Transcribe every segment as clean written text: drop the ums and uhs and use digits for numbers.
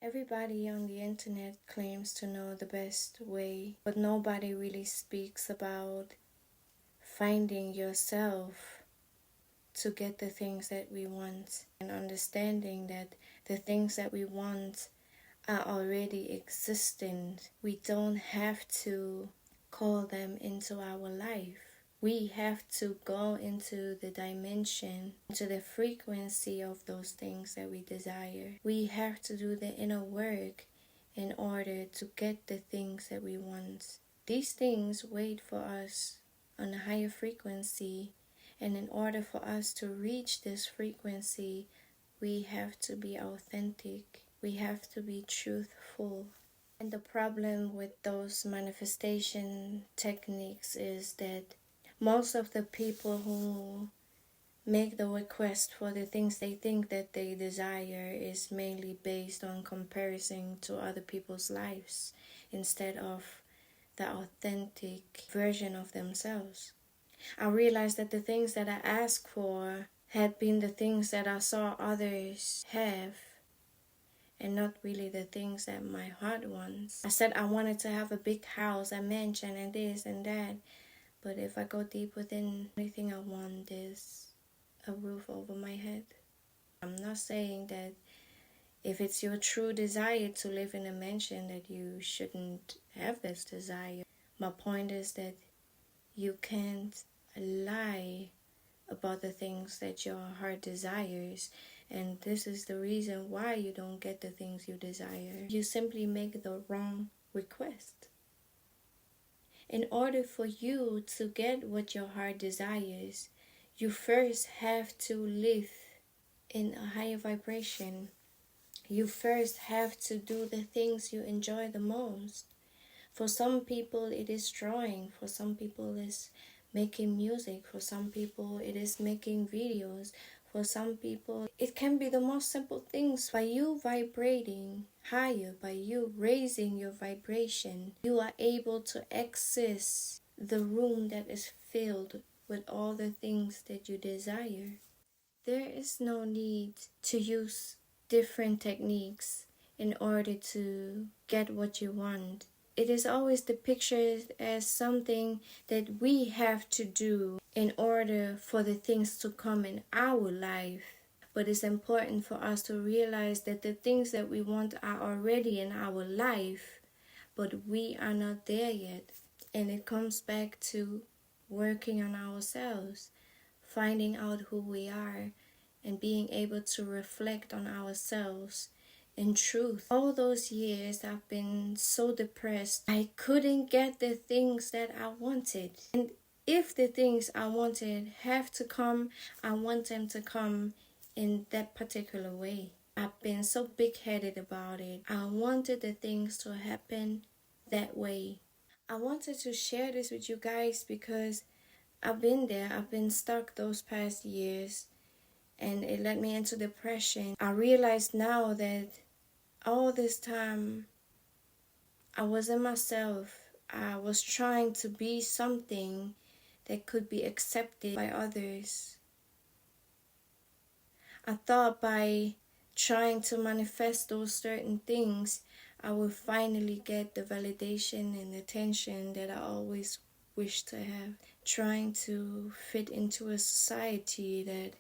Everybody on the internet claims to know the best way, but nobody really speaks about finding yourself to get the things that we want and understanding that the things that we want are already existent. We don't have to call them into our life. We have to go into the dimension, into the frequency of those things that we desire. We have to do the inner work in order to get the things that we want. These things wait for us on a higher frequency, and in order for us to reach this frequency, we have to be authentic. We have to be truthful. And the problem with those manifestation techniques is that most of the people who make the request for the things they think that they desire is mainly based on comparison to other people's lives instead of the authentic version of themselves. I realized that the things that I asked for had been the things that I saw others have and not really the things that my heart wants. I said I wanted to have a big house, a mansion, and this and that. But if I go deep within, the only thing I want is a roof over my head. I'm not saying that if it's your true desire to live in a mansion that you shouldn't have this desire. My point is that you can't lie about the things that your heart desires, and this is the reason why you don't get the things you desire. You simply make the wrong request. In order for you to get what your heart desires, you first have to live in a higher vibration. You first have to do the things you enjoy the most. For some people it is drawing, for some people it's making music, for some people it is making videos, for some people it can be the most simple things. By you vibrating higher, by you raising your vibration, you are able to access the room that is filled with all the things that you desire. There is no need to use different techniques in order to get what you want. It is always depicted as something that we have to do in order for the things to come in our life. But it's important for us to realize that the things that we want are already in our life, but we are not there yet. And it comes back to working on ourselves, finding out who we are, and being able to reflect on ourselves. In truth, all those years I've been so depressed. I couldn't get the things that I wanted. And if the things I wanted have to come, I want them to come in that particular way. I've been so big-headed about it. I wanted the things to happen that way. I wanted to share this with you guys because I've been there. I've been stuck those past years, and it led me into depression. I realize now that all this time I wasn't myself. I was trying to be something that could be accepted by others. I thought by trying to manifest those certain things, I would finally get the validation and attention that I always wished to have. Trying to fit into a society that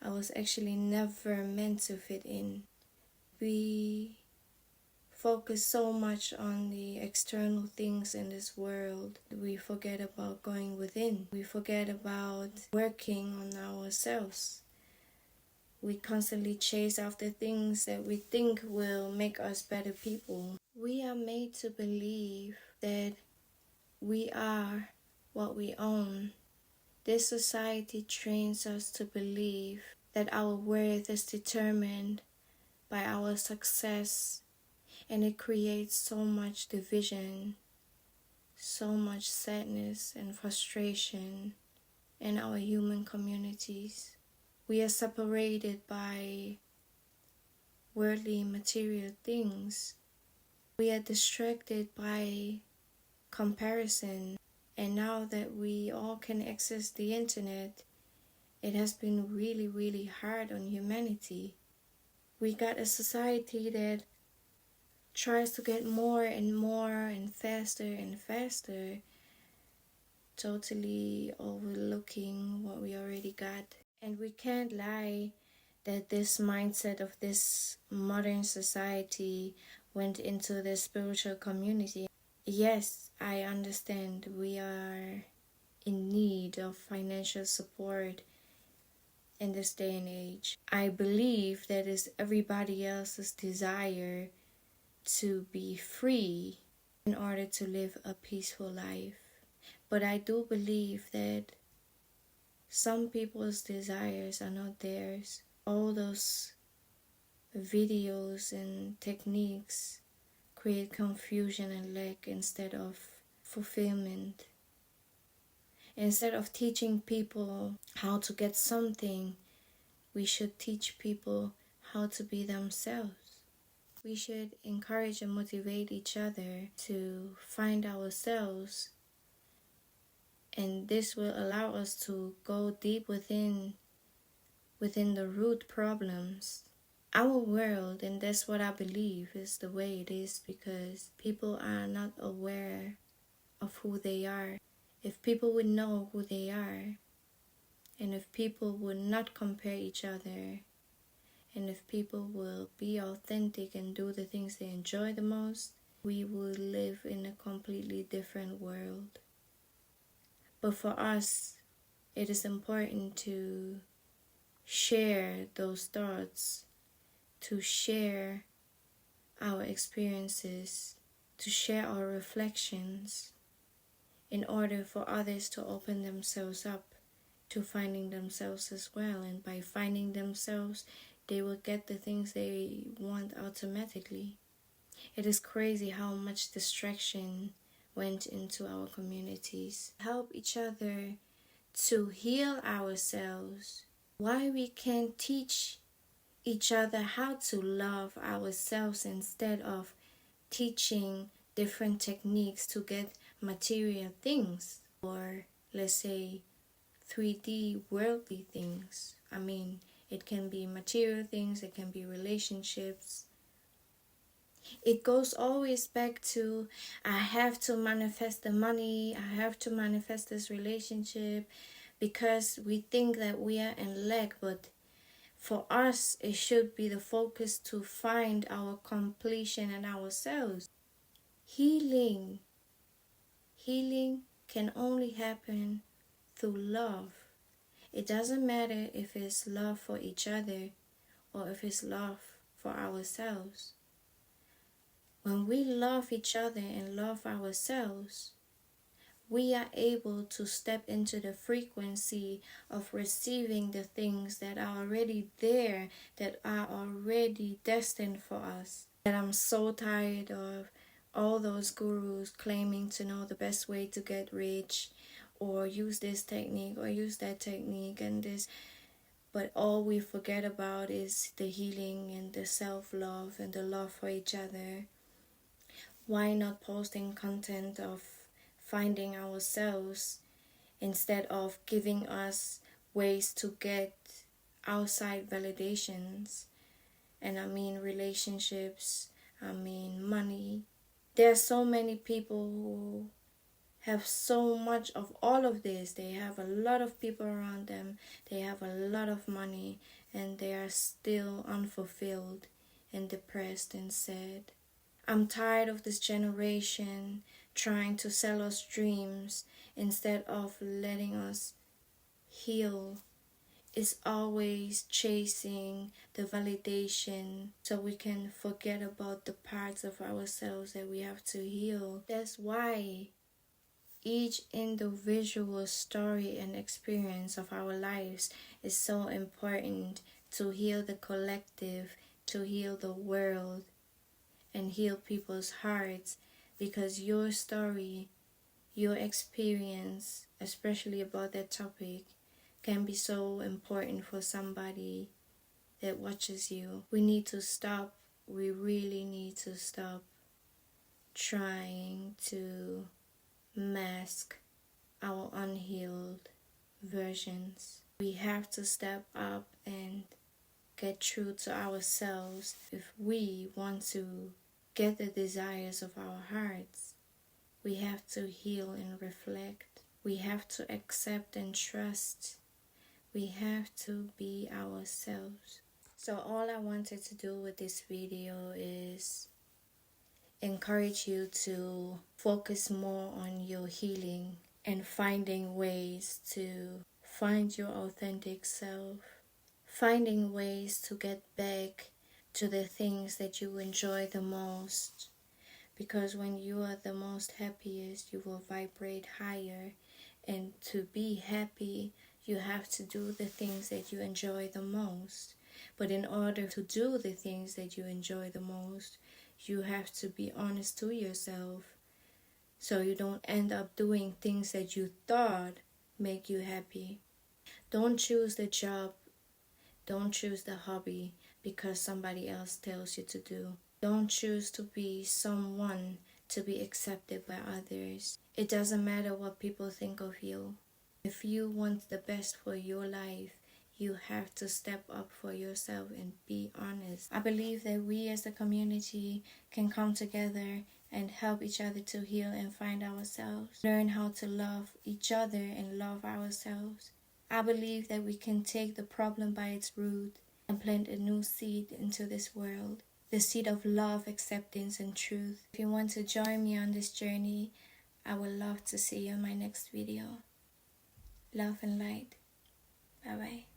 I was actually never meant to fit in. We focus so much on the external things in this world. We forget about going within. We forget about working on ourselves. We constantly chase after things that we think will make us better people. We are made to believe that we are what we own. This society trains us to believe that our worth is determined by our success, and it creates so much division, so much sadness and frustration in our human communities. We are separated by worldly material things. We are distracted by comparison. And now that we all can access the internet, it has been really, really hard on humanity. We got a society that tries to get more and more and faster, totally overlooking what we already got. And we can't lie that this mindset of this modern society went into the spiritual community. Yes, I understand we are in need of financial support in this day and age. I believe that is everybody else's desire to be free in order to live a peaceful life. But I do believe that some people's desires are not theirs. All those videos and techniques create confusion and lack instead of fulfillment. Instead of teaching people how to get something, we should teach people how to be themselves. We should encourage and motivate each other to find ourselves, and this will allow us to go deep within the root problems. Our world, and that's what I believe is the way it is, because people are not aware of who they are. If people would know who they are, and if people would not compare each other, and if people will be authentic and do the things they enjoy the most, we will live in a completely different world. But for us, it is important to share those thoughts, to share our experiences, to share our reflections, in order for others to open themselves up to finding themselves as well. And by finding themselves, they will get the things they want automatically. It is crazy how much distraction went into our communities. Help each other to heal ourselves. Why we can't teach each other how to love ourselves instead of teaching different techniques to get material things, or let's say 3D worldly things. I mean, it can be material things, it can be relationships. It goes always back to, I have to manifest the money, I have to manifest this relationship, because we think that we are in lack. But for us, it should be the focus to find our completion in ourselves. Healing can only happen through love. It doesn't matter if it's love for each other or if it's love for ourselves. When we love each other and love ourselves, we are able to step into the frequency of receiving the things that are already there, that are already destined for us. And I'm so tired of all those gurus claiming to know the best way to get rich, or use this technique or use that technique and this, but all we forget about is the healing and the self-love and the love for each other. Why not posting content of finding ourselves instead of giving us ways to get outside validations? And I mean relationships, I mean money. There are so many people who have so much of all of this. They have a lot of people around them, they have a lot of money, and they are still unfulfilled and depressed and sad. I'm tired of this generation trying to sell us dreams instead of letting us heal. It's always chasing the validation so we can forget about the parts of ourselves that we have to heal. That's why each individual story and experience of our lives is so important to heal the collective, to heal the world, and heal people's hearts, because your story, your experience, especially about that topic, can be so important for somebody that watches you. We need to stop, we really need to stop trying to mask our unhealed versions. We have to step up and get true to ourselves, if we want to get the desires of our hearts, we have to heal and reflect. We have to accept and trust. We have to be ourselves. So all I wanted to do with this video is encourage you to focus more on your healing and finding ways to find your authentic self, finding ways to get back to the things that you enjoy the most. Because when you are the most happiest, you will vibrate higher. And to be happy, you have to do the things that you enjoy the most. But in order to do the things that you enjoy the most, you have to be honest to yourself, so you don't end up doing things that you thought make you happy. Don't choose the job, don't choose the hobby because somebody else tells you to do. Don't choose to be someone to be accepted by others. It doesn't matter what people think of you. If you want the best for your life, you have to step up for yourself and be honest. I believe that we as a community can come together and help each other to heal and find ourselves. Learn how to love each other and love ourselves. I believe that we can take the problem by its root and plant a new seed into this world. The seed of love, acceptance, and truth. If you want to join me on this journey, I would love to see you in my next video. Love and light. Bye-bye.